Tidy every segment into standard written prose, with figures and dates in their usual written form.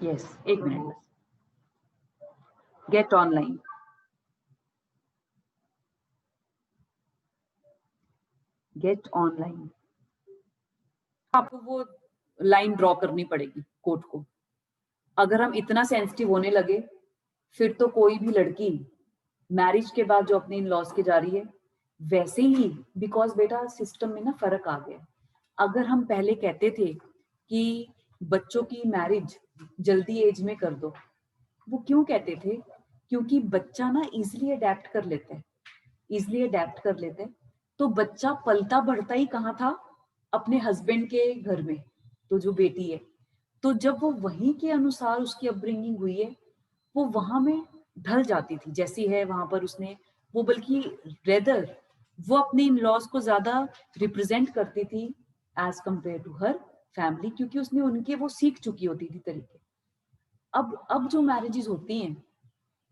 Yes, एक minute बस। Get online, get online. आपको वो लाइन ड्रॉ करनी पड़ेगी कोर्ट को। अगर हम इतना सेंसिटिव होने लगे फिर तो कोई भी लड़की मैरिज के बाद जो अपने इन लॉज के जा रही है वैसे ही, बिकॉज बेटा सिस्टम में ना फर्क आ गया। अगर हम पहले कहते थे कि बच्चों की मैरिज जल्दी एज में कर दो, वो क्यों कहते थे? क्योंकि बच्चा ना इजिली अडेप्ट कर लेता है, इजिली अडेप्ट कर लेता है। तो बच्चा पलता बढ़ता ही कहाँ था? अपने हस्बैंड के घर में। तो जो बेटी है, तो जब वो वहीं के अनुसार उसकी अपब्रिंगिंग हुई है, वो वहां में ढल जाती थी जैसी है वहां पर उसने, वो बल्कि रेदर वो अपने इन लॉज को ज्यादा रिप्रेजेंट करती थी as compare to her family, क्योंकि उसने उनके वो सीख चुकी होती थी तरीके। अब जो मैरिजेस होती हैं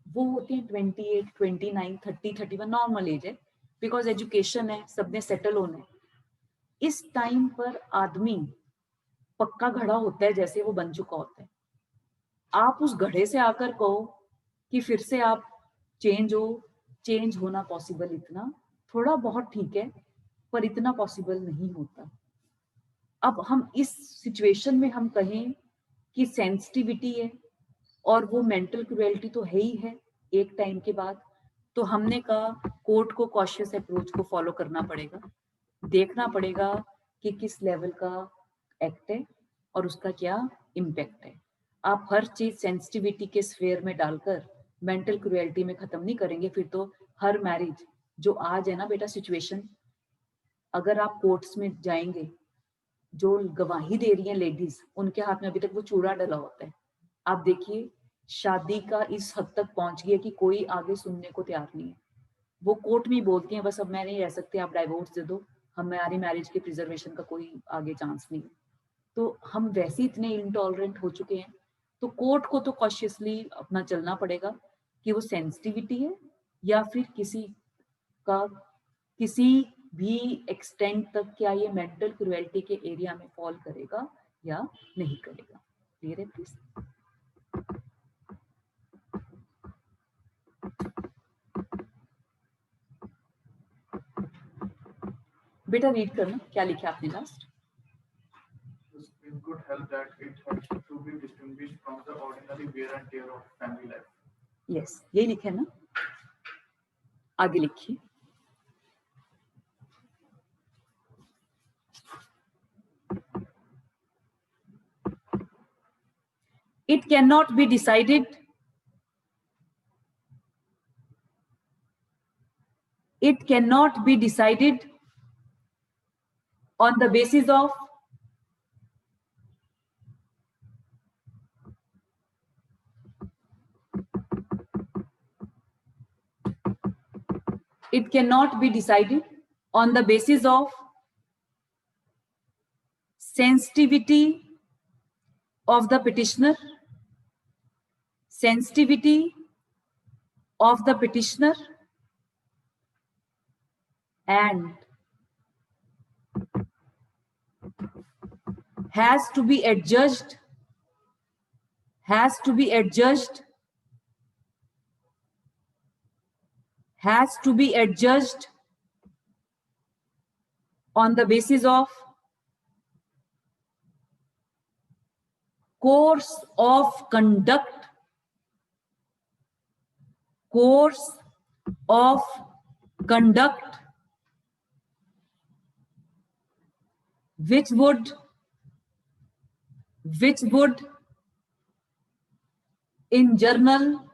वो होती हैं 28, 29, 30, 31 नॉर्मल एज है, बिकॉज एजुकेशन है, सबने सेटल होना है। इस टाइम पर आदमी पक्का घड़ा होता है जैसे वो बन चुका होता है। आप उस घड़े से आकर कहो कि फिर से आप चेंज हो, चेंज होना पॉसिबल इतना थोड़ा बहुत ठीक है, पर इतना पॉसिबल नहीं होता। अब हम इस सिचुएशन में हम कहें कि सेंसिटिविटी है और वो मेंटल क्रुएल्टी तो है ही है एक टाइम के बाद, तो हमने कहा कोर्ट को कॉशियस अप्रोच को फॉलो करना पड़ेगा, देखना पड़ेगा कि किस लेवल का एक्ट है और उसका क्या इम्पैक्ट है। आप हर चीज सेंसिटिविटी के स्फेयर में डालकर मेंटल क्रुएल्टी में खत्म नहीं करेंगे। फिर तो हर मैरिज जो आज है ना बेटा सिचुएशन, अगर आप कोर्ट्स में जाएंगे, जो गवाही दे रही हैं लेडीज, उनके हाथ में अभी तक वो चूड़ा डला होता है। आप देखिए शादी का इस हद तक पहुंच गया कि कोई आगे सुनने को तैयार नहीं है। वो कोर्ट में बोलती हैं बस अब मैं नहीं रह सकती, आप डाइवोर्स दे दो, हमारी मैरिज के प्रिजर्वेशन का कोई आगे चांस नहीं है। तो हम वैसे इतने इंटॉलरेंट हो चुके हैं, तो कोर्ट को तो कॉशियसली अपना चलना पड़ेगा कि वो सेंसिटिविटी है या फिर किसी का किसी भी एक्सटेंट तक क्या ये मेंटल क्रुएल्टी के एरिया में फॉल करेगा या नहीं करेगा। क्लियर है प्लीज? बेटा रीड करना क्या लिखा आपने last. In good health that it helps to be distinguished from the ordinary wear and tear of family life. Yes, यही लिखा है ना, आगे लिखिए। It cannot be decided. It cannot be decided on the basis of sensitivity of the petitioner, sensitivity of the petitioner, and has to be adjudged on the basis of course of conduct which would in general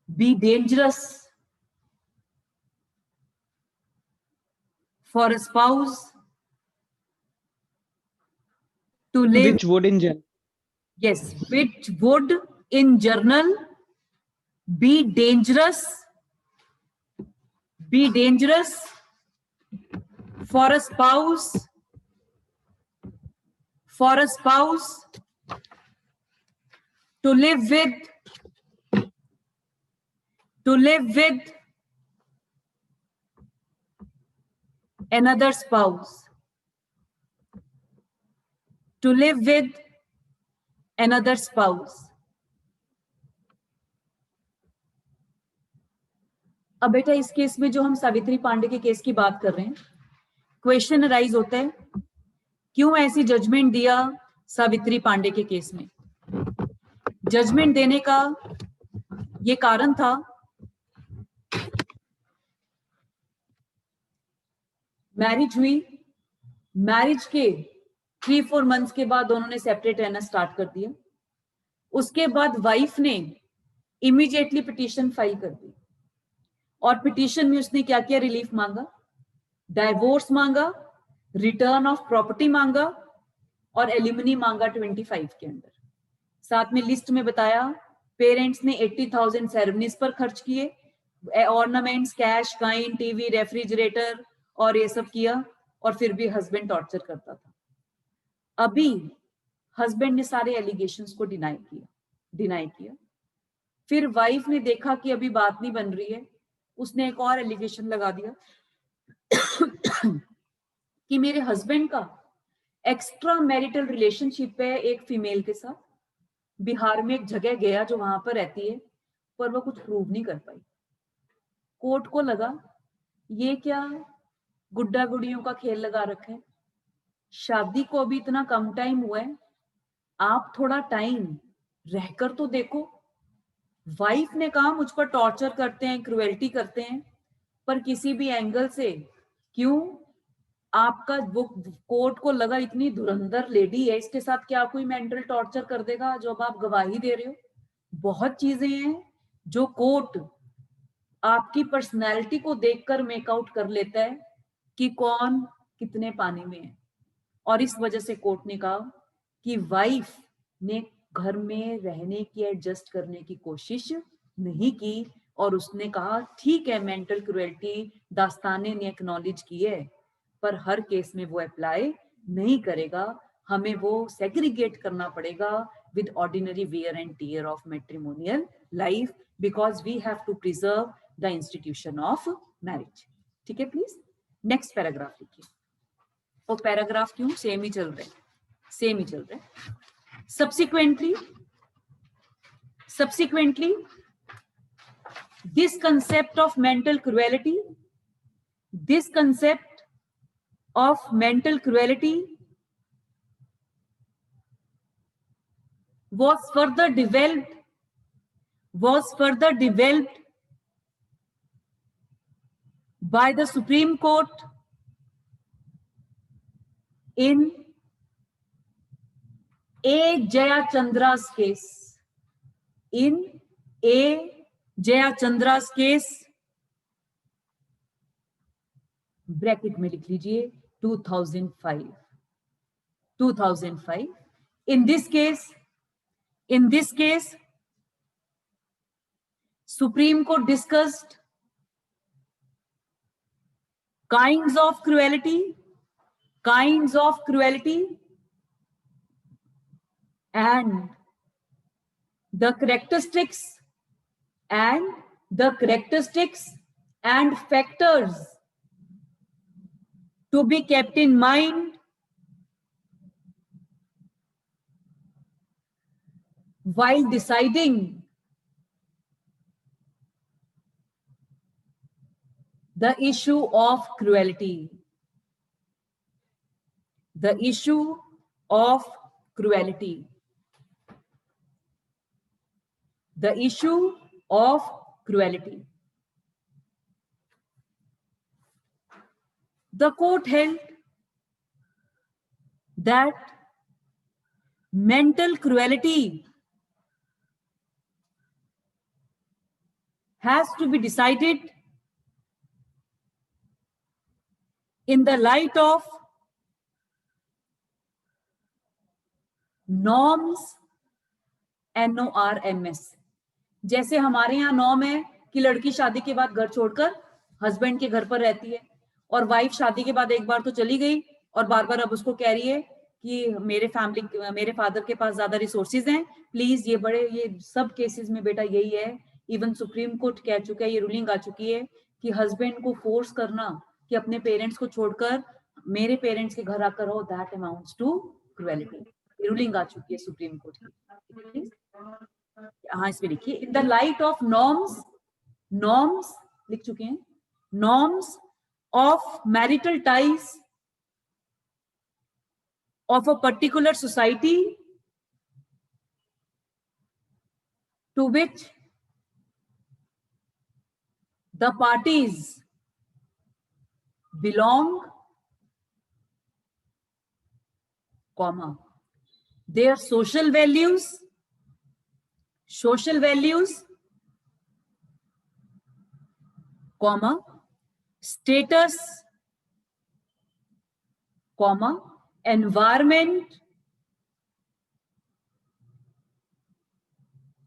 be dangerous for a spouse to live. Which would in general. Yes, which would in general be dangerous for a spouse to live with another spouse, to live with another spouse. अब बेटा इस case में जो हम सावित्री पांडे के case की बात कर रहे हैं, क्वेश्चन अराइज होता है क्यों ऐसी जजमेंट दिया सावित्री पांडे के केस में। जजमेंट देने का ये कारण था मैरिज हुई, मैरिज के 3-4 मंथ्स के बाद दोनों ने सेपरेट रहना स्टार्ट कर दिया। उसके बाद वाइफ ने इमीडिएटली पिटीशन फाइल कर दी और पिटीशन में उसने क्या किया, रिलीफ मांगा, डाइवोर्स मांगा, रिटर्न ऑफ प्रॉपर्टी मांगा और एलिमनी मांगा 25 के अंदर। साथ में लिस्ट में बताया पेरेंट्स ने 80,000 सेरेमनीज पर खर्च किए, ornaments, cash, kind, TV, refrigerator और ये सब किया, और फिर भी हस्बैंड टॉर्चर करता था। अभी हस्बैंड ने सारे एलिगेशंस को डिनाई किया। फिर वाइफ ने देखा कि अभी बात नहीं बन रही है, उसने एक और एलिगेशन लगा दिया कि मेरे हस्बैंड का एक्स्ट्रा मैरिटल रिलेशनशिप है एक फीमेल के साथ, बिहार में एक जगह गया जो वहां पर रहती है, पर वो कुछ प्रूव नहीं कर पाई। कोर्ट को लगा ये क्या गुड्डा गुड़ियों का खेल लगा रखा है, शादी को अभी इतना कम टाइम हुआ है, आप थोड़ा टाइम रहकर तो देखो। वाइफ ने कहा मुझ पर टॉर्चर करते हैं, क्रुएल्टी करते हैं, पर किसी भी एंगल से क्यों आपका वो कोर्ट को लगा इतनी धुरंधर लेडी है, इसके साथ क्या कोई मेंटल टॉर्चर कर देगा जो अब आप गवाही दे रहे हो। बहुत चीजें हैं जो कोर्ट आपकी पर्सनैलिटी को देखकर मेकआउट कर लेता है कि कौन कितने पानी में है। और इस वजह से कोर्ट ने कहा कि वाइफ ने घर में रहने की, एडजस्ट करने की कोशिश नहीं की, और उसने कहा ठीक है मेंटल क्रुएल्टी दास्ताने ने एक्नॉलेज की है, पर हर केस में वो अप्लाई नहीं करेगा, हमें वो सेग्रीगेट करना पड़ेगा with ordinary wear and tear of matrimonial life, because we have to preserve the institution of marriage. ठीक है, प्लीज नेक्स्ट पैराग्राफ लिखिए। वो पैराग्राफ क्यों सेम ही चल रहे हैं। Subsequently, this concept of mental cruelty was further developed by the Supreme Court in A. Jayachandra's case. In A. Jayachandra's case, bracket में लिख लीजिए 2005. In this case, Supreme Court discussed kinds of cruelty and the characteristics and factors to be kept in mind while deciding the issue of cruelty. The issue of cruelty. The issue of cruelty. The court held that mental cruelty has to be decided in the light of norms NORMS. जैसे हमारे यहाँ norm है कि लड़की शादी के बाद घर छोड़कर हस्बैंड के घर पर रहती है, और वाइफ शादी के बाद एक बार तो चली गई और बार बार अब उसको कह रही है कि मेरे फादर के पास ज्यादा रिसोर्सेज हैं, प्लीज ये सब केसेस में बेटा यही है। इवन सुप्रीम कोर्ट कह चुका है, ये रूलिंग आ चुकी है कि हस्बैंड को फोर्स करना कि अपने पेरेंट्स को छोड़कर मेरे पेरेंट्स के घर आकर हो, that amounts to cruelty. Ruling आ चुकी है सुप्रीम कोर्ट की। हाँ इसमें लिखिए, in the light of norms, norms लिख चुके हैं, norms of marital ties of a particular society to which the parties belong, comma, their social values, comma, status, comma, environment,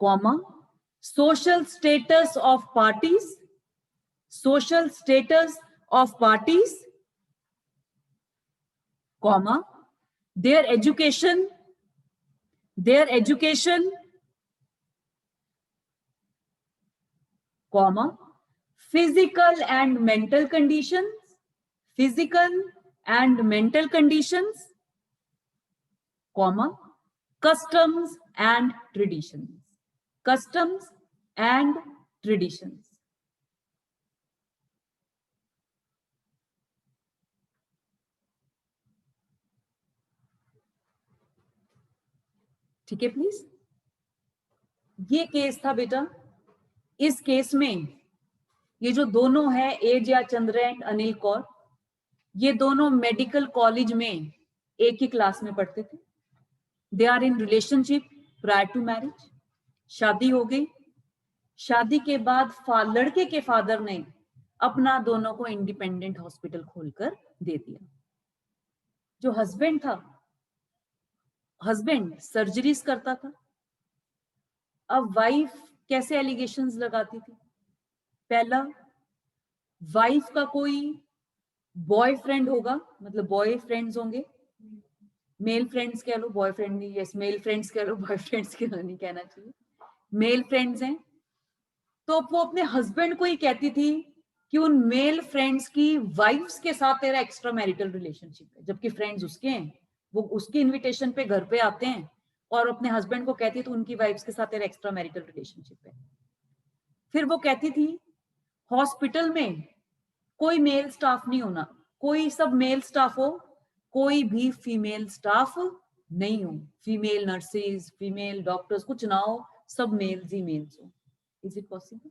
comma, social status of parties, comma, their education, comma, physical and mental conditions, comma, customs and traditions. ठीक है please. ये case था बेटा। इस case में ये जो दोनों है, एजेया चंद्र एंड अनिल कौर, ये दोनों मेडिकल कॉलेज में एक ही क्लास में पढ़ते थे। They are in relationship prior to marriage. शादी हो गई। शादी के बाद लड़के के फादर ने अपना दोनों को इंडिपेंडेंट हॉस्पिटल खोलकर दे दिया। जो हस्बैंड था, हस्बैंड सर्जरीज करता था। अब वाइफ कैसे एलिगेशंस लगाती थी? पहला, वाइफ का कोई बॉयफ्रेंड होगा, मतलब बॉयफ्रेंड्स होंगे, मेल फ्रेंड्स कह लो, बॉयफ्रेंड नहीं, यस मेल फ्रेंड्स कह लो, बॉयफ्रेंड्स के नहीं कहना चाहिए, मेल फ्रेंड्स हैं। तो वो अपने हस्बैंड को ही कहती थी कि उन मेल फ्रेंड्स की वाइफ्स के साथ तेरा एक्स्ट्रा मैरिटल रिलेशनशिप है, जबकि फ्रेंड्स उसके हैं, वो उसकी इनविटेशन पे घर पे आते हैं और अपने हस्बैंड को कहती तो उनकी वाइफ्स के साथ तेरा एक्स्ट्रा मैरिटल रिलेशनशिप है। फिर वो कहती थी हॉस्पिटल में कोई मेल स्टाफ नहीं होना, कोई सब मेल स्टाफ हो, कोई भी फीमेल स्टाफ नहीं हो, फीमेल नर्सेज, फीमेल डॉक्टर्स कुछ ना हो, सब मेल्स ही मेल्स हो। Is it possible?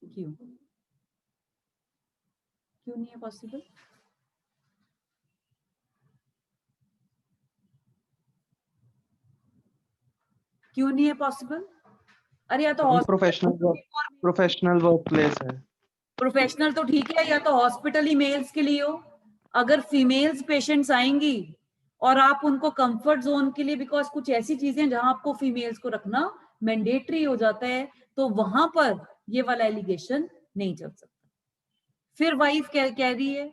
क्यों नहीं है पॉसिबल? क्यों नहीं है पॉसिबल? अरे या तो प्रोफेशनल वर्क प्लेस है। प्रोफेशनल तो ठीक है, या तो हॉस्पिटल ही मेल्स के लिए हो। अगर फीमेल्स पेशेंट्स आएंगी और आप उनको कंफर्ट जोन के लिए, बिकॉज कुछ ऐसी चीजें जहां आपको फीमेल्स को रखना मैंडेटरी हो जाता है, तो वहां पर ये वाला एलिगेशन नहीं चल सकता। फिर वाइफ कह रही है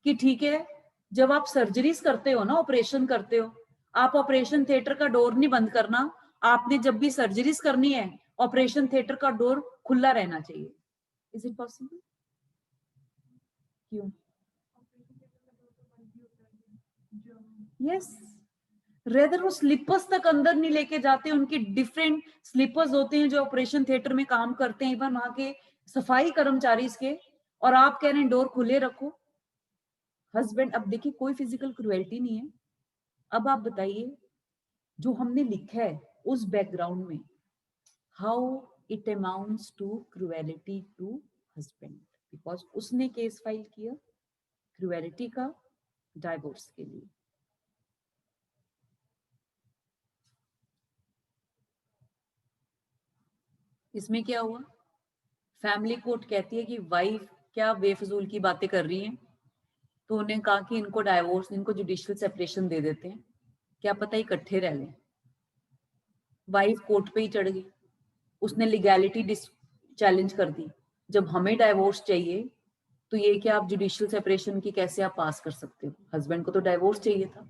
कि ठीक है, जब आप सर्जरीज करते हो ना, ऑपरेशन करते हो, आप ऑपरेशन थिएटर का डोर नहीं बंद करना, आपने जब भी सर्जरीज करनी है ऑपरेशन थिएटर का डोर खुला रहना चाहिए। Is it possible? क्यों? यस, रेदर वो स्लीपर्स तक अंदर नहीं लेके जाते, उनके डिफरेंट स्लीपर्स होते हैं जो ऑपरेशन थिएटर में काम करते हैं, इवन वहां के सफाई कर्मचारी के, और आप कह रहे हैं डोर खुले रखो। हस्बैंड, अब देखिए कोई फिजिकल क्रुएल्टी नहीं है। अब आप बताइए जो हमने लिखा है उस बैकग्राउंड में, how it amounts to cruelty to husband, because उसने केस फाइल किया क्रुएलिटी का डाइवोर्स के लिए। इसमें क्या हुआ? फैमिली कोर्ट कहती है कि वाइफ क्या बेफजूल की बातें कर रही हैं, तो उन्हें कहा कि इनको डाइवोर्स, इनको जुडिशियल सेपरेशन दे देते हैं, क्या पता इकट्ठे रह लें। वाइफ कोर्ट पे ही चढ़ गई, उसने लीगैलिटी चैलेंज कर दी। जब हमें डाइवोर्स चाहिए तो ये क्या आप जुडिशियल सेपरेशन की कैसे आप पास कर सकते हो? हस्बैंड को तो डाइवोर्स चाहिए था।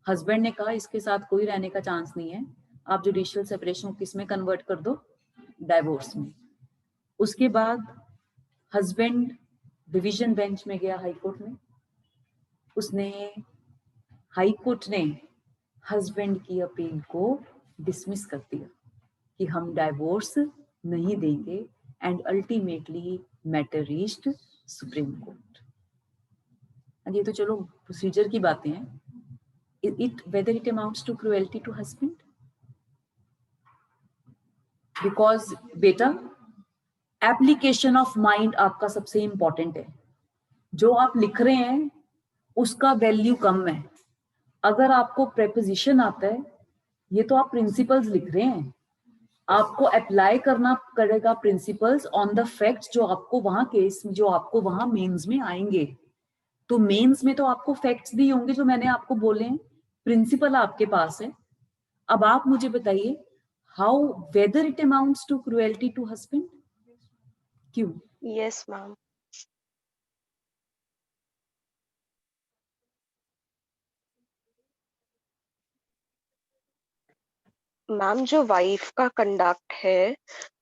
हस्बैंड ने कहा इसके साथ कोई रहने का चांस नहीं है, आप जुडिशियल सेपरेशन किस में कन्वर्ट कर दो? डाइवोर्स में। उसके बाद हस्बैंड डिवीजन बेंच में गया, हाई कोर्ट में। उसने, हाई कोर्ट ने हस्बैंड की अपील को डिसमिस कर दिया कि हम डाइवोर्स नहीं देंगे and ultimately matter reached supreme court. ये तो चलो प्रोसीजर की बातें हैं। It whether it amounts to cruelty to husband, because बेटा एप्लीकेशन ऑफ माइंड आपका सबसे इंपॉर्टेंट है। जो आप लिख रहे हैं उसका वैल्यू कम है। अगर आपको प्रेपोजिशन आता है, ये तो आप प्रिंसिपल्स लिख रहे हैं, आपको अप्लाई करना पड़ेगा प्रिंसिपल्स ऑन द फैक्ट्स जो आपको वहां केस जो आपको वहां मेंस में आएंगे। तो मेंस में तो आपको फैक्ट्स भी होंगे जो मैंने आपको बोले हैं, प्रिंसिपल आपके पास है। अब आप मुझे बताइए how whether it amounts to cruelty to husband, क्यों? Yes ma'am. मैम जो वाइफ का कंडक्ट है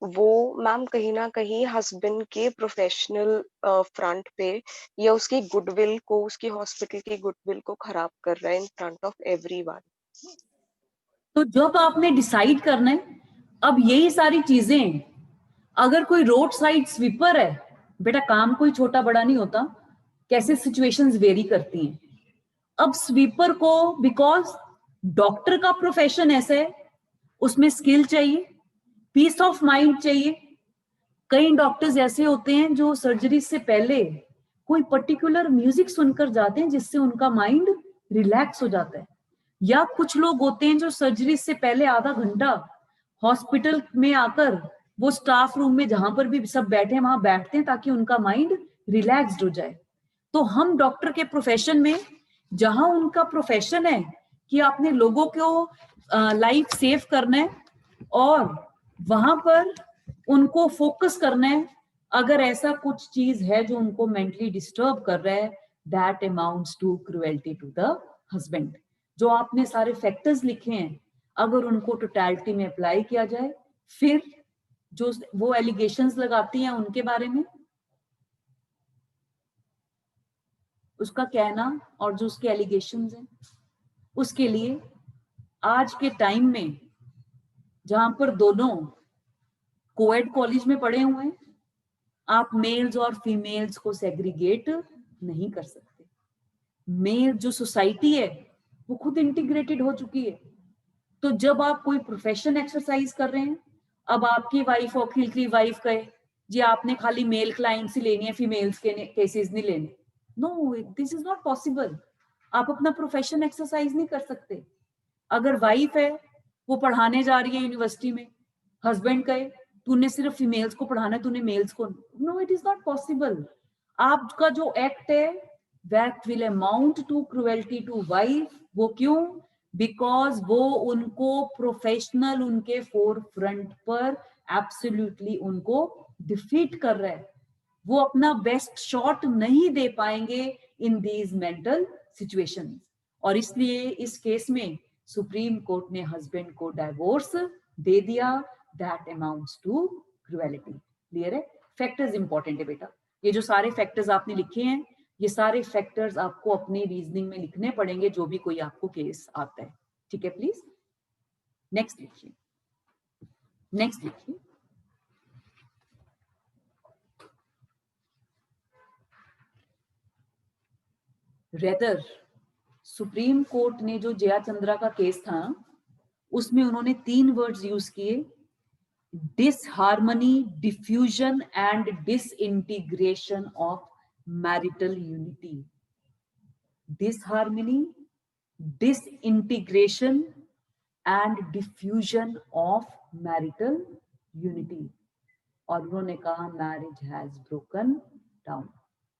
वो मैम कहीं ना कहीं हस्बैंड के प्रोफेशनल फ्रंट पे या उसकी गुडविल को, उसकी हॉस्पिटल की गुडविल को खराब कर रहा है इन फ्रंट ऑफ एवरीवन। तो जब आपने डिसाइड करना है, अब यही सारी चीजें, अगर कोई रोड साइड स्वीपर है, बेटा काम कोई छोटा बड़ा नहीं होता, कैसे सिचुएशंस वेरी करती हैं। अब स्वीपर को, बिकॉज डॉक्टर का प्रोफेशन ऐसा है, उसमें स्किल चाहिए, पीस ऑफ माइंड चाहिए। कई डॉक्टर्स ऐसे होते हैं जो सर्जरी से पहले कोई पर्टिकुलर म्यूजिक सुनकर जाते हैं जिससे उनका माइंड रिलैक्स हो जाता है। या कुछ लोग होते हैं जो सर्जरी से पहले आधा घंटा हॉस्पिटल में आकर वो स्टाफ रूम में जहां पर भी सब बैठे हैं वहां बैठते हैं ताकि उनका माइंड रिलैक्स्ड हो जाए। तो हम डॉक्टर के प्रोफेशन में, जहां उनका प्रोफेशन है कि आपने लोगों को लाइफ सेव करना है और वहां पर उनको फोकस करना है, अगर ऐसा कुछ चीज है जो उनको मेंटली डिस्टर्ब कर रहा है, that amounts to cruelty to the husband. जो आपने सारे फैक्टर्स लिखे हैं, अगर उनको टोटलिटी में अप्लाई किया जाए, फिर जो वो एलिगेशंस लगाती हैं उनके बारे में उसका कहना और जो उसके एलिगेशंस हैं, उसके लिए आज के टाइम में जहां पर दोनों कोएड कॉलेज में पढ़े हुए हैं, आप मेल्स और फीमेल्स को सेग्रीगेट नहीं कर सकते। मेल जो सोसाइटी है वो खुद इंटीग्रेटेड हो चुकी है। तो जब आप कोई प्रोफेशन एक्सरसाइज कर रहे हैं, अब आपकी वाइफ वकील की वाइफ कहे जी आपने खाली मेल क्लाइंट्स ही लेनी है, फीमेल्स के केसेस नहीं लेने, no, this is not possible. आप अपना प्रोफेशन एक्सरसाइज नहीं कर सकते। अगर वाइफ है वो पढ़ाने जा रही है यूनिवर्सिटी में, हस्बैंड कहे तूने सिर्फ फीमेल्स को पढ़ाना है, तूने मेल्स को, no, it is not possible. आपका जो एक्ट है that will amount to cruelty to wife. वो क्यों? बिकॉज वो उनको प्रोफेशनल, उनके फोर फ्रंट पर एब्सोल्युटली उनको डिफीट कर रहा है। वो अपना बेस्ट शॉट नहीं दे पाएंगे इन दीज मेंटल सिचुएशंस। और इसलिए इस केस में सुप्रीम कोर्ट ने हस्बैंड को डाइवोर्स दे दिया, that amounts to cruelty. Clear है? फैक्टर्स इंपॉर्टेंट है बेटा। ये जो सारे फैक्टर्स आपने लिखे हैं, ये सारे फैक्टर्स आपको अपने रीजनिंग में लिखने पड़ेंगे जो भी कोई आपको केस आता है। ठीक है? प्लीज नेक्स्ट लिखिए, नेक्स्ट लिखिए। रेदर सुप्रीम कोर्ट ने जो जया चंद्रा का केस था उसमें उन्होंने 3 वर्ड्स यूज किए, disharmony, diffusion and disintegration of marital unity. Disharmony, disintegration and diffusion of marital unity. और उन्होंने कहा मैरिज हैज ब्रोकन डाउन,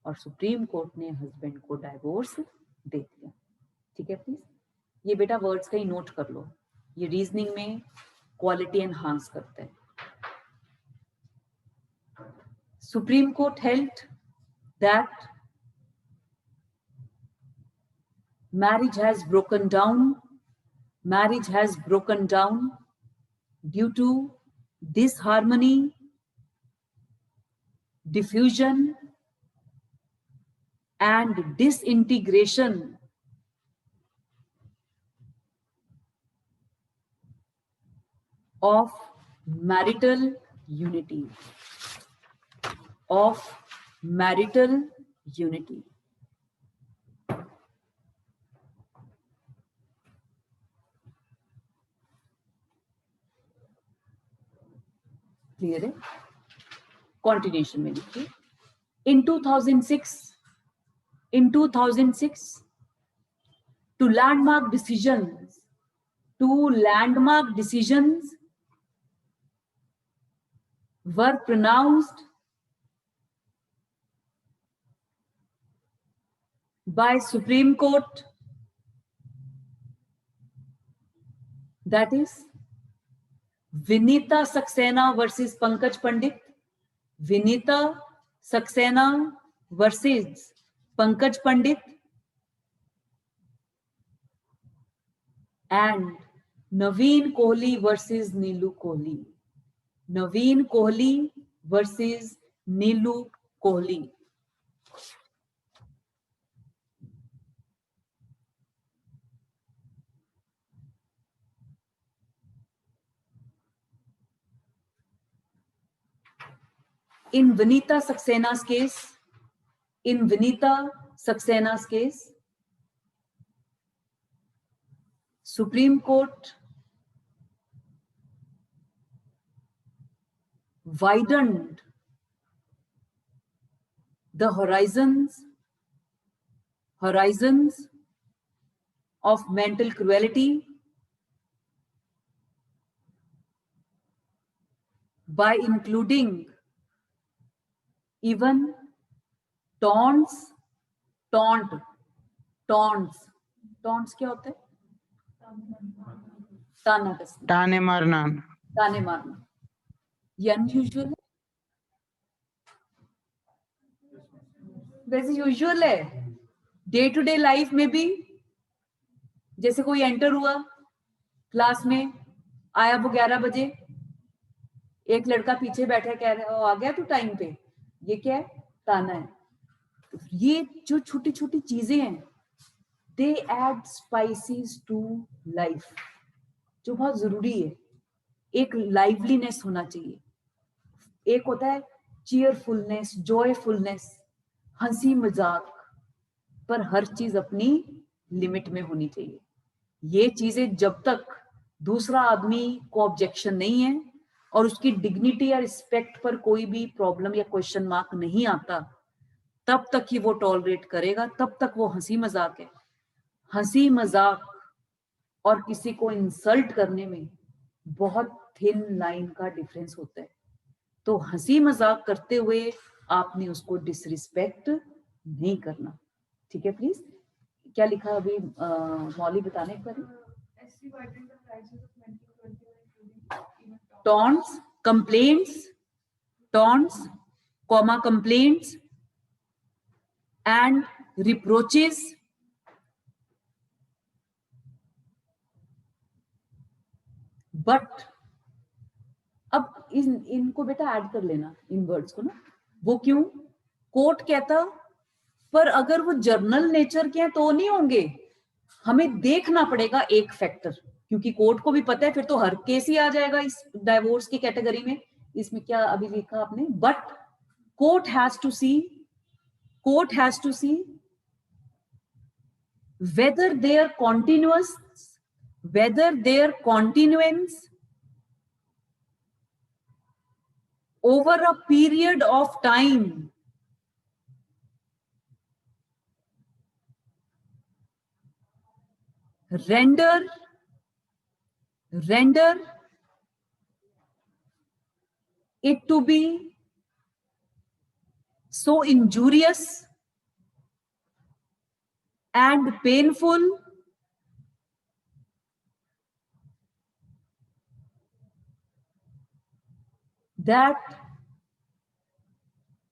और सुप्रीम कोर्ट ने हस्बैंड को डाइवोर्स दे दिया। ठीक है? प्लीज ये बेटा वर्ड्स का ही नोट कर लो, ये रीजनिंग में क्वालिटी एनहांस करता है। Supreme court held that marriage has broken down, marriage has broken down due to disharmony, diffusion and disintegration of marital unity, of marital unity. Clear है? Continuation में लिखिए. In 2006, two landmark decisions were pronounced by Supreme Court, that is Vinita Saxena versus Pankaj Pandit, Vinita Saxena versus Pankaj Pandit, and Naveen Kohli versus Neelu Kohli. Naveen Kohli versus Neelu Kohli. In Vinita Saxena's case, Supreme Court widened the horizons of mental cruelty by including even taunts क्या होता है? ताने मारना. ये unusual है? वैसे usual है. Day to day life में भी जैसे कोई एंटर हुआ क्लास में, आया वो 11 बजे, एक लड़का पीछे बैठा कह रहा है आ गया तू टाइम पे, ये क्या है? ताना है. ये जो छोटी छोटी चीजें हैं, they add spices to life, जो बहुत जरूरी है. एक लाइवलीनेस होना चाहिए. एक होता है चीयरफुलनेस, जॉयफुलनेस, हंसी मजाक, पर हर चीज अपनी लिमिट में होनी चाहिए. ये चीजें जब तक दूसरा आदमी को ऑब्जेक्शन नहीं है और उसकी डिग्निटी या रिस्पेक्ट पर कोई भी प्रॉब्लम या क्वेश्चन मार्क नहीं आता, तब तक ही वो टॉलरेट करेगा, तब तक वो हंसी मजाक है. हंसी मजाक और किसी को इंसल्ट करने में बहुत थिन लाइन का डिफरेंस होता है. तो हंसी मजाक करते हुए आपने उसको डिसरिस्पेक्ट नहीं करना. ठीक है? प्लीज. क्या लिखा अभी मौली बताने पर? Taunts, complaints and reproaches but अब इनको बेटा ऐड कर लेना, इन वर्ड्स को ना. वो क्यों? कोर्ट कहता पर अगर वो जर्नल नेचर के हैं तो नहीं होंगे. हमें देखना पड़ेगा एक फैक्टर, क्योंकि कोर्ट को भी पता है फिर तो हर केस ही आ जाएगा इस डाइवोर्स की कैटेगरी में. इसमें क्या अभी लिखा आपने? But court has to see whether their continuance over a period of time render it to be so injurious and painful that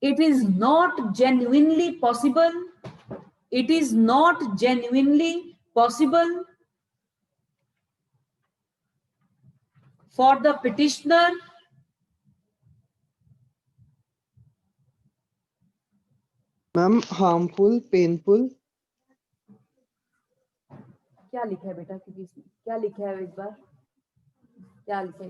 it is not genuinely possible for the petitioner ma'am harmful, painful. क्या लिखा है बेटा? क्योंकि इसमें क्या लिखा है? एक बार क्या लिखा है?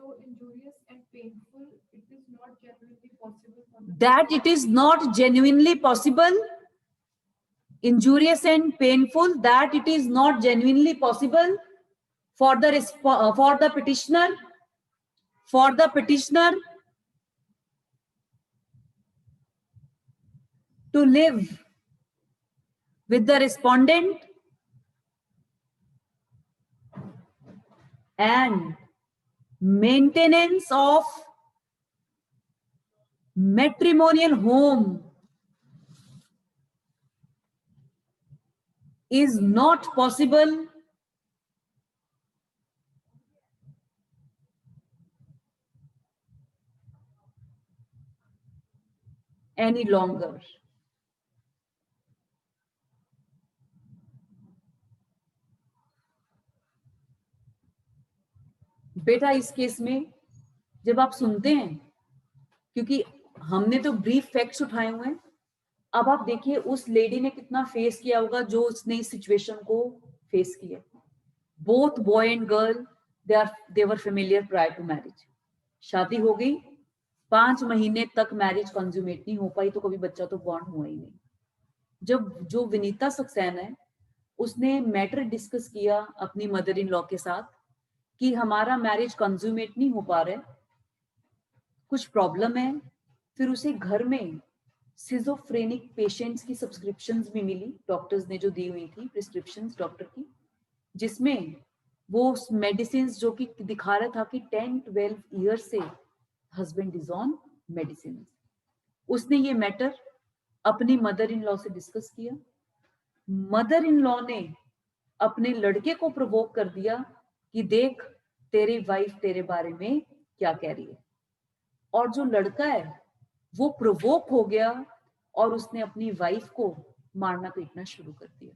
so injurious and painful, it is not genuinely possible for the That it is not genuinely possible, injurious and painful, that it is not genuinely possible for the petitioner to live with the respondent and maintenance of matrimonial home is not possible any longer. बेटा इस case में जब आप सुनते हैं, क्योंकि हमने तो ब्रीफ फैक्ट्स उठाए हुए हैं, अब आप देखिए उस लेडी ने कितना फेस किया होगा जो उसने इस सिचुएशन को फेस किया. Both boy and girl they were familiar prior to marriage. शादी हो गई, 5 महीने तक मैरिज कंज्यूमेट नहीं हो पाई तो कभी बच्चा तो बॉर्न हुआ ही नहीं. जब जो विनीता सक्सेना है उसने मैटर डिस्कस किया अपनी मदर इन लॉ के साथ कि हमारा मैरिज कंज्यूमेट नहीं हो पा रहा है, कुछ प्रॉब्लम है, फिर उसे घर में सिजोफ्रेनिक पेशेंट्स की सब्सक्रिप्शंस भी मिली, डॉक्टर्स ने जो दी हुई थी प्रिस्क्रिप्शंस डॉक्टर की, जिसमें वो मेडिसिन जो कि दिखा रहा था कि 10-12 ईयर से हस्बैंड इज ऑन मेडिसिन. उसने ये मैटर अपनी मदर इन लॉ से डिस्कस किया. मदर इन लॉ ने अपने लड़के को प्रोवोक कर दिया कि देख तेरी वाइफ तेरे बारे में क्या कह रही है, और जो लड़का है वो प्रोवोक हो गया और उसने अपनी वाइफ को मारना पीटना शुरू कर दिया.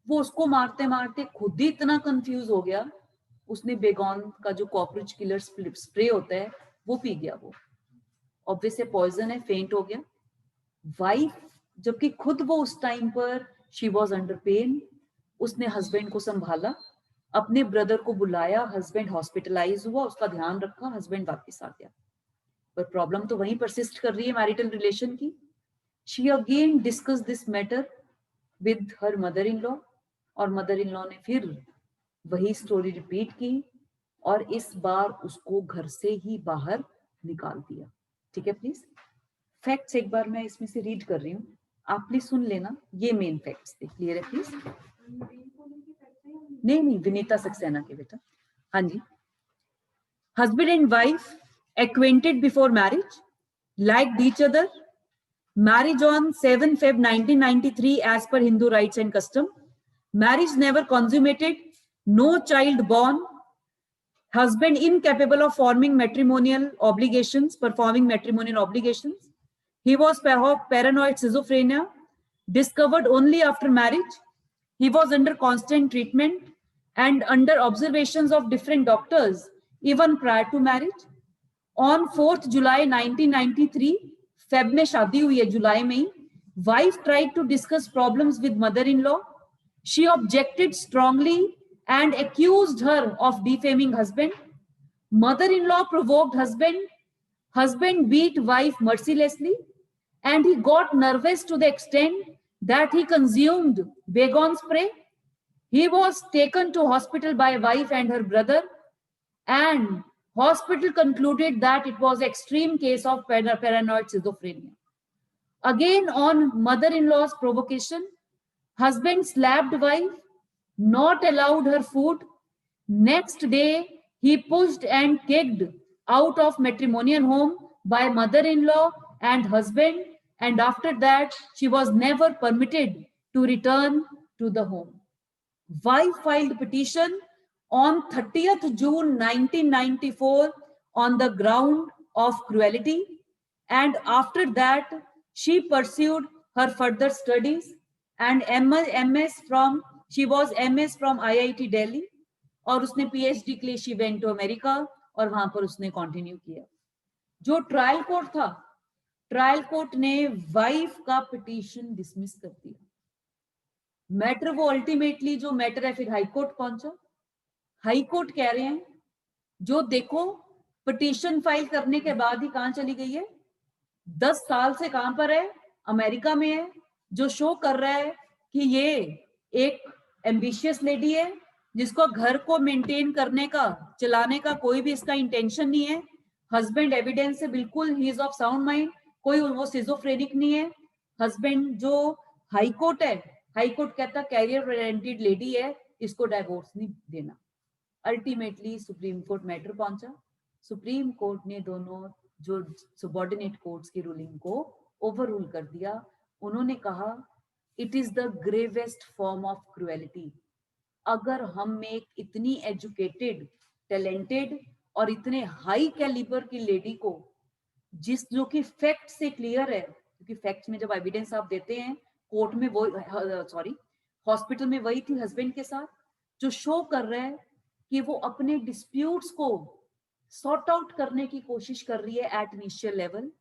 वो उसको मारते मारते खुद ही इतना कंफ्यूज हो गया, उसने बेगॉन का जो कॉकरोच किलर स्प्रे होता है वो पी गया. वो ऑब्वियस है पॉइजन है, फेंट हो गया. वाइफ जबकि खुद वो उस टाइम पर शी वॉज अंडर पेन, उसने हस्बैंड को संभाला, अपने ब्रदर को बुलाया, हस्बैंड हॉस्पिटलाइज हुआ, उसका ध्यान रखा, हस्बैंड वापस आ गया. पर प्रॉब्लम तो वहीं परसिस्ट कर रही है मैरिटल रिलेशन की. She again discuss this matter with her mother in law, और मदर इन लॉ ने फिर वही स्टोरी रिपीट की और इस बार उसको घर से ही बाहर निकाल दिया. ठीक है, प्लीज फैक्ट्स एक बार मैं इसमें से रीड कर रही हूँ, आप प्लीज सुन लेना. ये मेन फैक्ट्स थे, क्लियर है प्लीज? नहीं, विनीता सक्सेना के बेटा. हाँ जी. Husband and wife acquainted before marriage, liked each other, marriage on 7 Feb 1993 as per Hindu rites and custom, marriage never consummated, no child born, husband incapable of performing matrimonial obligations, he was paranoid schizophrenia, discovered only after marriage, he was under constant treatment and under observations of different doctors even prior to marriage. On 4th July 1993, Feb में शादी हुई है, जुलाई में ही, wife tried to discuss problems with mother-in-law. She objected strongly and accused her of defaming husband. Mother-in-law provoked husband. Husband beat wife mercilessly, and he got nervous to the extent that he consumed Baygon spray. He was taken to hospital by wife and her brother, and hospital concluded that it was extreme case of paranoid schizophrenia. Again, on mother-in-law's provocation, husband slapped wife, not allowed her food. Next day, he pushed and kicked out of matrimonial home by mother-in-law and husband, and after that, she was never permitted to return to the home. Wife filed petition on 30th June 1994 on the ground of cruelty, and after that she pursued her further studies and she was MS from IIT Delhi, और उसने PhD के लिए she went to America और वहां पर उसने continue किया. जो ट्रायल कोर्ट था, ट्रायल कोर्ट ने वाइफ का पिटीशन डिसमिस कर दिया. मैटर वो अल्टीमेटली जो मैटर है फिर हाई कोर्ट पहुंचा. हाई कोर्ट कह रहे हैं जो देखो पिटीशन फाइल करने के बाद ही कहां चली गई है? 10 साल से कहां पर है? अमेरिका में है, जो शो कर रहा है कि ये एक एम्बिशियस लेडी है जिसको घर को मेंटेन करने का, चलाने का कोई भी इसका इंटेंशन नहीं है। हस्बैंड एविडेंस है बिल्कुल, he is of sound mind, कोई वो सिजोफ्रेनिक नहीं है। हस्बैंड जो हाई कोर्ट है, हाई कोर्ट कहता कैरियर ओरिएंटेड लेडी है, इसको डाइवोर्स नहीं देना। अल्टीमेटली सुप्रीम कोर्ट मैटर पहुंचा। सुप्रीम कोर्ट ने दोनों जो सबऑर्डिनेट कोर्ट्स की रूलिंग को ओवररूल कर दिया। उन्होंने कहा it is the gravest form of cruelty. अगर हम एक इतनी एजुकेटेड, टैलेंटेड और इतने हाई कैलिबर की लेडी को, जो कि फैक्ट से क्लियर है, क्योंकि फैक्ट में जब एविडेंस आप देते हैं कोर्ट में, वो हॉस्पिटल में वही थी हस्बैंड के साथ, जो शो कर रहा है कि वो अपने डिस्प्यूट्स को सॉर्ट आउट करने की कोशिश कर रही है एट इनिशियल लेवल,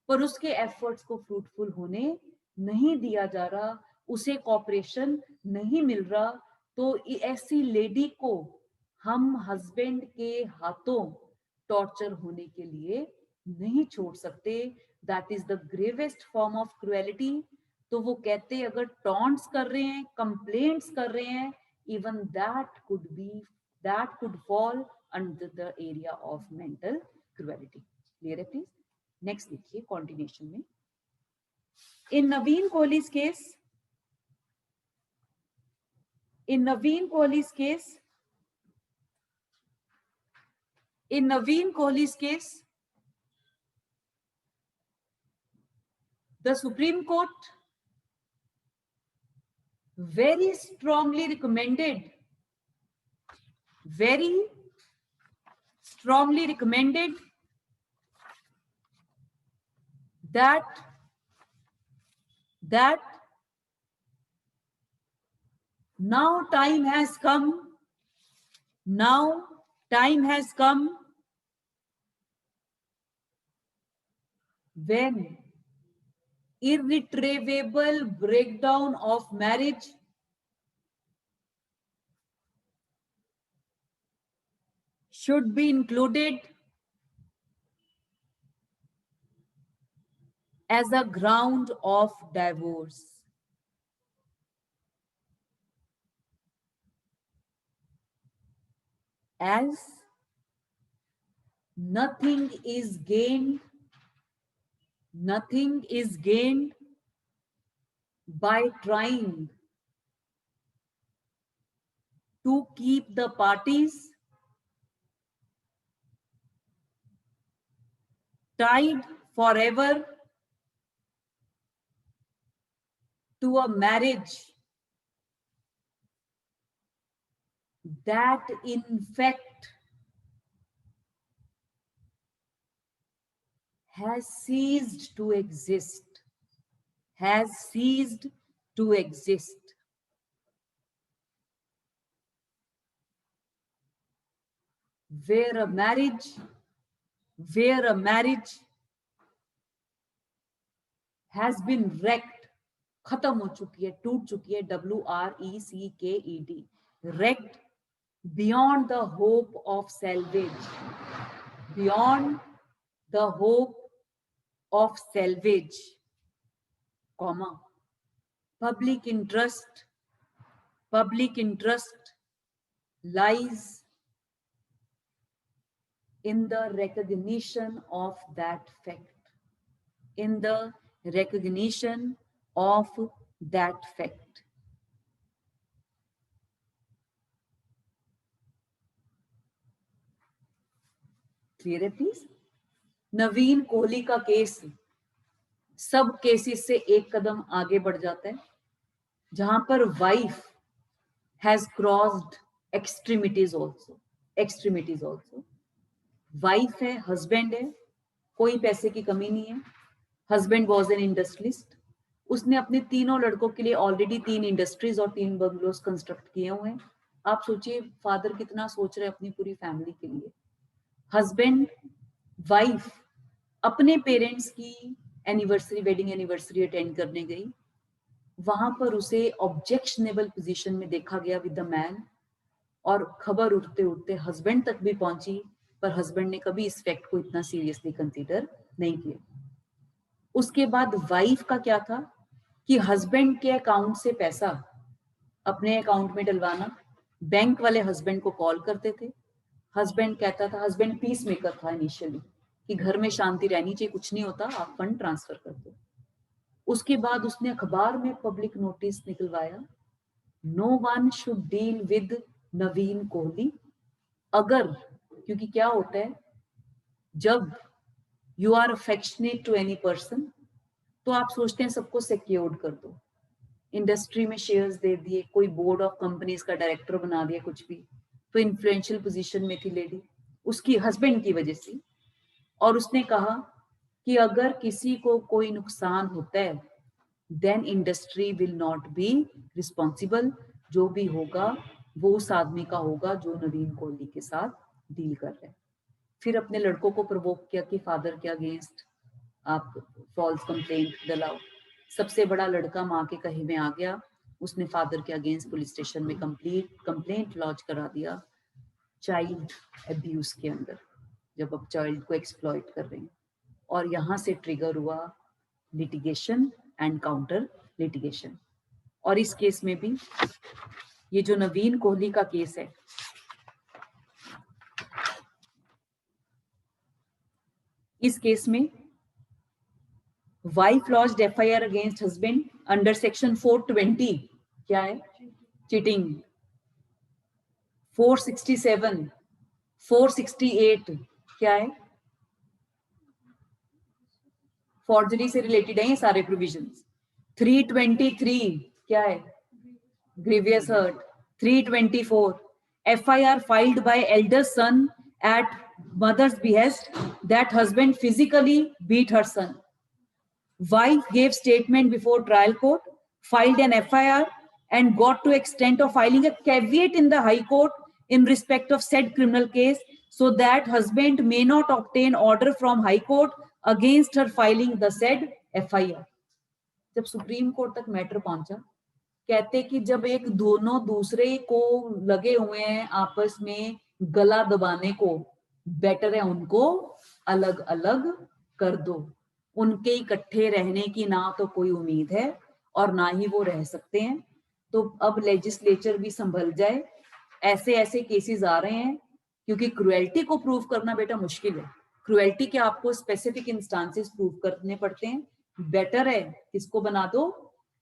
पर उसके एफर्ट्स को फ्रूटफुल होने नहीं दिया जा रहा, उसे कॉपरेशन नहीं मिल रहा। तो ऐसी लेडी को हम हस्बैंड के हाथों टॉर्चर होने के लिए नहीं छोड़ सकते। That is the gravest form of cruelty. तो वो कहते अगर टॉन्ट्स कर रहे हैं, कंप्लेंट्स कर रहे हैं, even that could fall under the area of mental cruelty. Clear है प्लीज? नेक्स्ट देखिए कॉन्टिन्यूशन में। In Naveen Kohli's case, the Supreme Court very strongly recommended that now time has come when irretrievable breakdown of marriage should be included as a ground of divorce. As nothing is gained by trying to keep the parties tied forever to a marriage that in fact has ceased to exist. Where a marriage has been wrecked, खत्म हो चुकी है, टूट चुकी है, WRECKED, wrecked beyond the hope of salvage, comma, public interest lies in the recognition of that fact. Clear है please? नवीन कोहली का case सब केसेस से एक कदम आगे बढ़ जाता है, जहां पर wife has crossed extremities also. Wife है, हस्बैंड है, कोई पैसे की कमी नहीं है। हस्बैंड वॉज एन इंडस्ट्रियलिस्ट, उसने अपने तीनों लड़कों के लिए ऑलरेडी 3 इंडस्ट्रीज और 3 बंगलोज कंस्ट्रक्ट किए हुए हैं। आप सोचिए फादर कितना सोच रहे हैं अपनी पूरी फैमिली के लिए। हस्बैंड, वाइफ अपने पेरेंट्स की वेडिंग एनिवर्सरी अटेंड करने गई, वहां पर उसे ऑब्जेक्शनेबल पोजीशन में देखा गया विद द मैन, और खबर उठते उठते हस्बैंड तक भी पहुंची पर हस्बैंड ने कभी इस फैक्ट को इतना सीरियसली कंसीडर नहीं किया। उसके बाद वाइफ का क्या था कि हस्बैंड के अकाउंट से पैसा अपने अकाउंट में डलवाना, बैंक वाले हस्बैंड को कॉल करते थे, हस्बैंड कहता था, हस्बैंड पीस मेकर था इनिशियली कि घर में शांति रहनी चाहिए, कुछ नहीं होता, आप फंड ट्रांसफर कर दो। उसके बाद उसने अखबार में पब्लिक नोटिस निकलवाया, no one should deal with Naveen Kohli. अगर, क्योंकि क्या होता है जब you are affectionate to any person तो आप सोचते हैं सबको सिक्योर्ड कर दो, इंडस्ट्री में शेयर्स दे दिए, कोई बोर्ड ऑफ कंपनीज का डायरेक्टर बना दिया, कुछ भी, तो इन्फ्लुएंशियल पोजीशन में थी लेडी उसकी हस्बैंड की वजह से, और उसने कहा कि अगर किसी को कोई नुकसान होता है then industry will not be responsible, जो भी होगा वो उस आदमी का होगा जो नवीन कोहली के साथ डील कर रहे हैं। फिर अपने लड़कों को प्रवोक किया कि फादर के अगेंस्ट आप फॉल्स कंप्लेंट डलाओ। सबसे बड़ा लड़का माँ के कहे में आ गया, उसने फादर के अगेंस्ट पुलिस स्टेशन में कंप्लेंट लॉन्च करा दिया चाइल्ड अब्यूज के अंदर, जब अब चाइल्ड को एक्सप्लॉइट कर रहे हैं। और यहाँ से ट्रिगर हुआ लिटिगेशन एंड काउंटर लिटिगेशन। और इस केस में भी ये जो नवीन कोहली का केस है, इस केस में wife launched FIR against husband under section 420, क्या है, चीटिंग, 467, 468 क्या है, फॉर्जरी से रिलेटेड है ये सारे प्रोविजंस। 323 क्या है, grievous hurt. 324 FIR filed by elder son at mother's behest that husband physically beat her son. Wife gave statement before trial court, filed an FIR and got to extent of filing a caveat in the High Court in respect of said criminal case so that husband may not obtain order from High Court against her filing the said FIR. जब supreme court तक matter पहुंचा, कहते कि जब एक दोनों दूसरे को लगे हुए हैं आपस में गला दबाने को, बेटर है उनको अलग अलग कर दो। उनके इकट्ठे रहने की ना तो कोई उम्मीद है और ना ही वो रह सकते हैं। तो अब लेजिस्लेचर भी संभल जाए, ऐसे ऐसे केसेस आ रहे हैं, क्योंकि क्रुएल्टी को प्रूव करना बेटा मुश्किल है। क्रुएल्टी के आपको स्पेसिफिक इंस्टांसेस प्रूव करने पड़ते हैं। बेटर है किसको बना दो,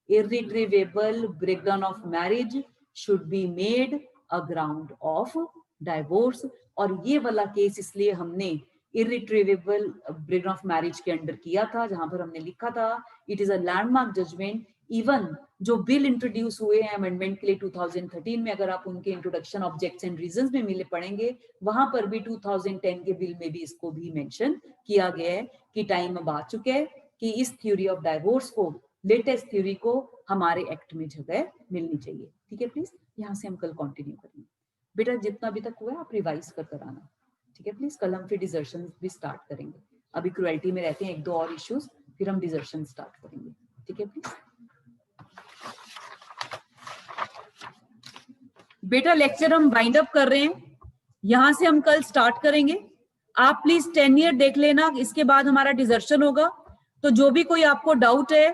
irretrievable breakdown of marriage should be made a ground of divorce. और ये वाला केस इसलिए हमने इर्रिट्रीवेबल ब्रेकडाउन ऑफ मैरिज के अंडर किया था, जहां पर हमने लिखा था it is a landmark judgement. Even जो बिल इंट्रोड्यूस हुए हैं अमेंडमेंट के लिए 2013 में, अगर आप उनके इंट्रोडक्शन ऑब्जेक्ट्स एंड रीजंस में मिले पढ़ेंगे, वहां पर भी 2010 के बिल में भी इसको भी मेंशन किया गया है कि टाइम अब आ चुका है कि इस थ्योरी ऑफ डाइवोर्स को, लेटेस्ट थ्योरी को हमारे एक्ट में जगह मिलनी चाहिए। ठीक है, प्लीज यहाँ से हम कल कंटिन्यू करेंगे। बेटा जितना अभी तक हुआ है आप रिवाइज कर आना, ठीक है प्लीज। कल हम फिर डिजर्शन भी स्टार्ट करेंगे। अभी क्रुएल्टी में रहते हैं एक दो और इश्यूज, फिर हम डिजर्शन स्टार्ट करेंगे। ठीक है प्लीज। बेटा लेक्चर हम वाइंड अप कर रहे हैं, यहां से हम कल स्टार्ट करेंगे। आप प्लीज 10 ईयर देख लेना, इसके बाद हमारा डिजर्शन होगा। तो जो भी कोई आपको डाउट है